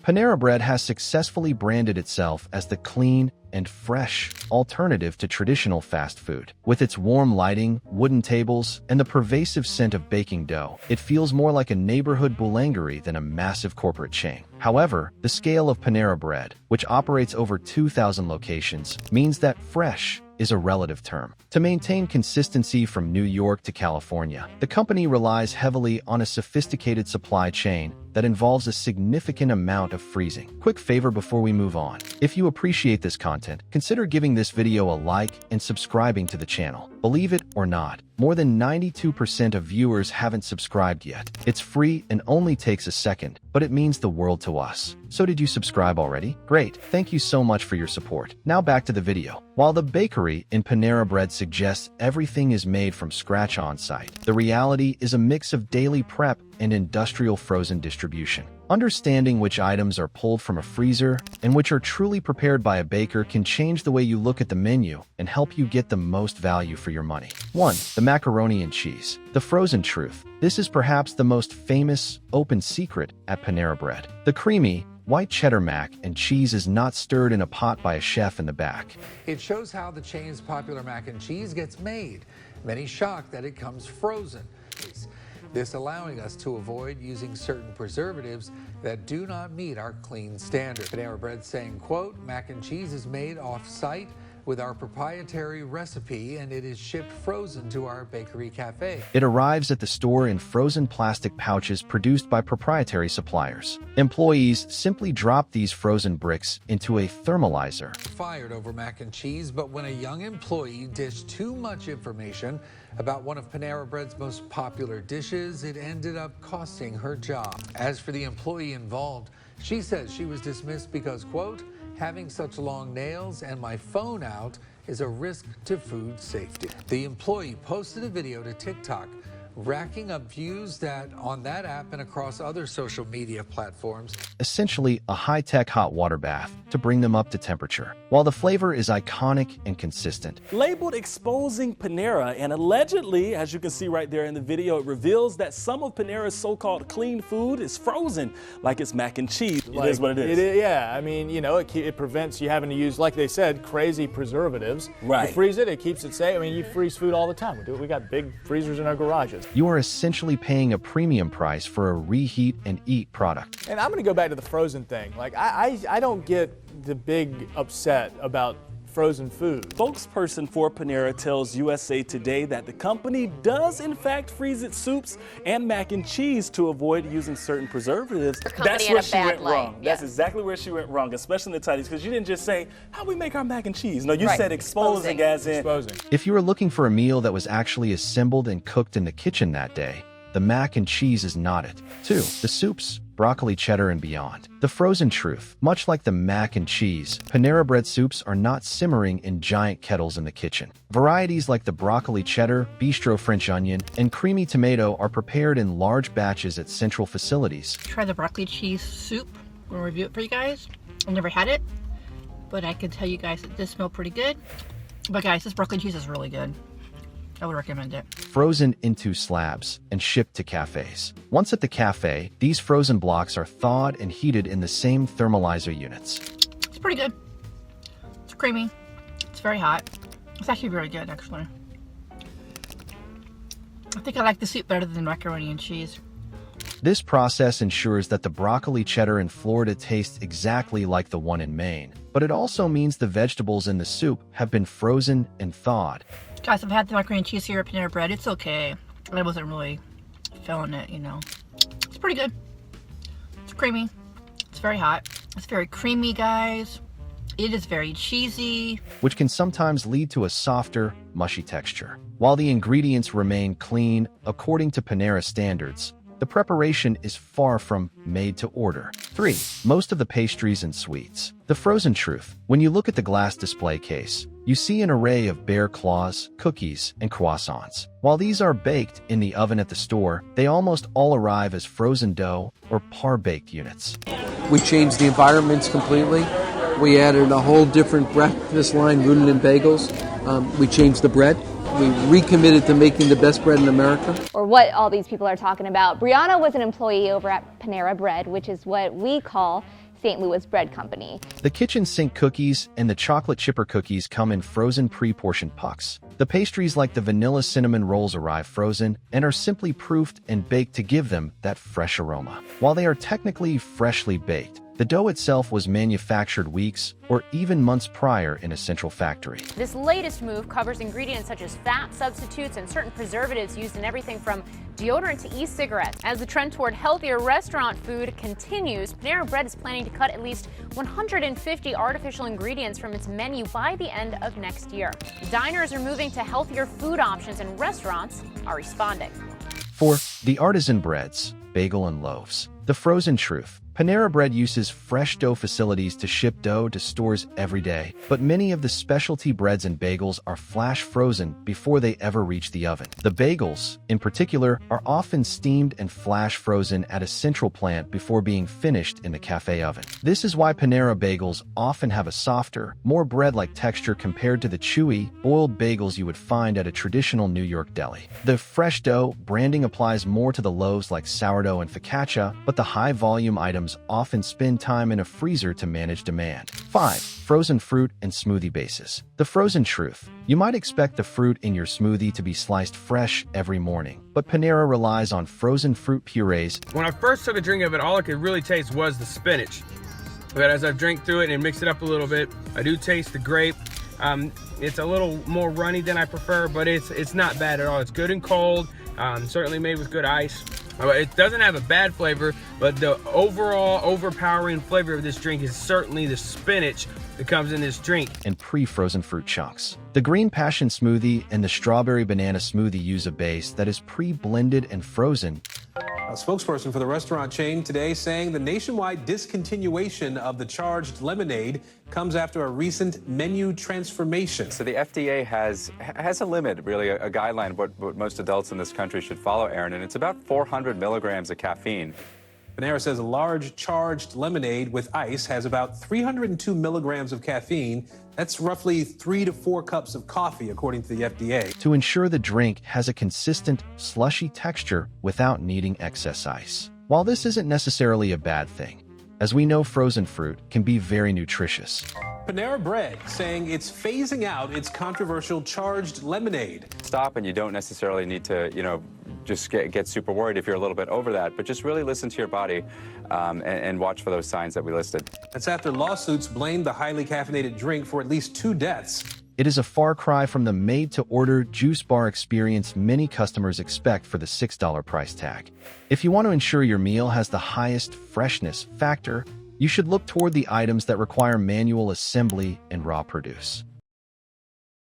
Panera Bread has successfully branded itself as the clean and fresh alternative to traditional fast food. With its warm lighting, wooden tables, and the pervasive scent of baking dough, it feels more like a neighborhood boulangerie than a massive corporate chain. However, the scale of Panera Bread, which operates over 2,000 locations, means that fresh is a relative term. To maintain consistency from New York to California, the company relies heavily on a sophisticated supply chain that involves a significant amount of freezing. Quick favor before we move on. If you appreciate this content, consider giving this video a like and subscribing to the channel. Believe it or not, more than 92% of viewers haven't subscribed yet. It's free and only takes a second, but it means the world to us. So did you subscribe already? Great, thank you so much for your support. Now back to the video. While the bakery in Panera Bread suggests everything is made from scratch on site, the reality is a mix of daily prep and industrial frozen distribution. Understanding which items are pulled from a freezer and which are truly prepared by a baker can change the way you look at the menu and help you get the most value for your money. 1. The macaroni and cheese. The frozen truth. This is perhaps the most famous open secret at Panera Bread. The creamy, white cheddar mac and cheese is not stirred in a pot by a chef in the back. It shows how the chain's popular mac and cheese gets made. Many shocked that it comes frozen. This allowing us to avoid using certain preservatives that do not meet our clean standard. Panera Bread saying, quote, mac and cheese is made off-site with our proprietary recipe, and it is shipped frozen to our bakery cafe. It arrives at the store in frozen plastic pouches produced by proprietary suppliers. Employees simply drop these frozen bricks into a thermalizer. Fired over mac and cheese, but when a young employee dished too much information about one of Panera Bread's most popular dishes, it ended up costing her job. As for the employee involved, she says she was dismissed because, quote, having such long nails and my phone out is a risk to food safety. The employee posted a video to TikTok, racking up views on that app and across other social media platforms. Essentially a high-tech hot water bath to bring them up to temperature. While the flavor is iconic and consistent. Labeled exposing Panera, and allegedly, as you can see right there in the video, it reveals that some of Panera's so-called clean food is frozen, like it's mac and cheese. It is what it is. Yeah, I mean, you know, it prevents you having to use, like they said, crazy preservatives. Right. You freeze it, it keeps it safe. I mean, you freeze food all the time. We got big freezers in our garages. You are essentially paying a premium price for a reheat and eat product. And I'm going to go back to the frozen thing. Like, I don't get the big upset about frozen food. Spokesperson for Panera tells USA Today that the company does in fact freeze its soups and mac and cheese to avoid using certain preservatives. That's where she went wrong. Yeah. That's exactly where she went wrong, especially in the titles, because you didn't just say, how we make our mac and cheese. No, you said exposing as in. Exposing. If you were looking for a meal that was actually assembled and cooked in the kitchen that day, the mac and cheese is not it. 2. The soups. Broccoli, cheddar, and beyond. The frozen truth. Much like the mac and cheese, Panera Bread soups are not simmering in giant kettles in the kitchen. Varieties like the broccoli cheddar, bistro French onion, and creamy tomato are prepared in large batches at central facilities. Try the broccoli cheese soup. We'll review it for you guys. I've never had it, but I can tell you guys it does smell pretty good. But guys, this broccoli cheese is really good. I would recommend it. Frozen into slabs and shipped to cafes. Once at the cafe, these frozen blocks are thawed and heated in the same thermalizer units. It's pretty good. It's creamy. It's very hot. It's actually very good, actually. I think I like the soup better than macaroni and cheese. This process ensures that the broccoli cheddar in Florida tastes exactly like the one in Maine, but it also means the vegetables in the soup have been frozen and thawed. Guys, I've had the macaroni and cheese here at Panera Bread. It's okay. I wasn't really feeling it, you know. It's pretty good. It's creamy. It's very hot. It's very creamy, guys. It is very cheesy, which can sometimes lead to a softer, mushy texture. While the ingredients remain clean, according to Panera standards, the preparation is far from made to order. 3. Most of the pastries and sweets. The frozen truth. When you look at the glass display case, you see an array of bear claws, cookies, and croissants. While these are baked in the oven at the store, they almost all arrive as frozen dough or par-baked units. We changed the environments completely. We added a whole different breakfast line rooted in bagels. We changed the bread. We recommitted to making the best bread in America. Or what all these people are talking about. Brianna was an employee over at Panera Bread, which is what we call St. Louis Bread Company. The kitchen sink cookies and the chocolate chipper cookies come in frozen pre-portioned pucks. The pastries like the vanilla cinnamon rolls arrive frozen and are simply proofed and baked to give them that fresh aroma. While they are technically freshly baked, the dough itself was manufactured weeks or even months prior in a central factory. This latest move covers ingredients such as fat substitutes and certain preservatives used in everything from deodorant to e-cigarettes. As the trend toward healthier restaurant food continues, Panera Bread is planning to cut at least 150 artificial ingredients from its menu by the end of next year. Diners are moving to healthier food options and restaurants are responding. For the artisan breads, bagel and loaves, the frozen truth. Panera Bread uses fresh dough facilities to ship dough to stores every day, but many of the specialty breads and bagels are flash frozen before they ever reach the oven. The bagels, in particular, are often steamed and flash frozen at a central plant before being finished in the cafe oven. This is why Panera bagels often have a softer, more bread-like texture compared to the chewy, boiled bagels you would find at a traditional New York deli. The fresh dough branding applies more to the loaves like sourdough and focaccia, but the high-volume items often spend time in a freezer to manage demand. 5. Frozen fruit and smoothie bases. The frozen truth. You might expect the fruit in your smoothie to be sliced fresh every morning, but Panera relies on frozen fruit purees. When I first took a drink of it, all I could really taste was the spinach. But as I've drank through it and mixed it up a little bit, I do taste the grape. It's a little more runny than I prefer, but it's not bad at all. It's good and cold, certainly made with good ice. It doesn't have a bad flavor, but the overall overpowering flavor of this drink is certainly the spinach that comes in this drink. And pre-frozen fruit chunks. The green passion smoothie and the strawberry banana smoothie use a base that is pre-blended and frozen. A spokesperson for the restaurant chain today saying the nationwide discontinuation of the charged lemonade comes after a recent menu transformation. So the FDA has a limit, really, a guideline of what most adults in this country should follow, Aaron, and it's about 400 milligrams of caffeine. Panera says a large charged lemonade with ice has about 302 milligrams of caffeine. That's roughly 3 to 4 cups of coffee, according to the FDA. To ensure the drink has a consistent, slushy texture without needing excess ice. While this isn't necessarily a bad thing, as we know frozen fruit can be very nutritious. Panera Bread saying it's phasing out its controversial charged lemonade. Stop, and you don't necessarily need to, just get super worried if you're a little bit over that, but just really listen to your body and watch for those signs that we listed. That's after lawsuits blamed the highly caffeinated drink for at least 2 deaths. It is a far cry from the made-to-order juice bar experience many customers expect for the $6 price tag. If you want to ensure your meal has the highest freshness factor, you should look toward the items that require manual assembly and raw produce.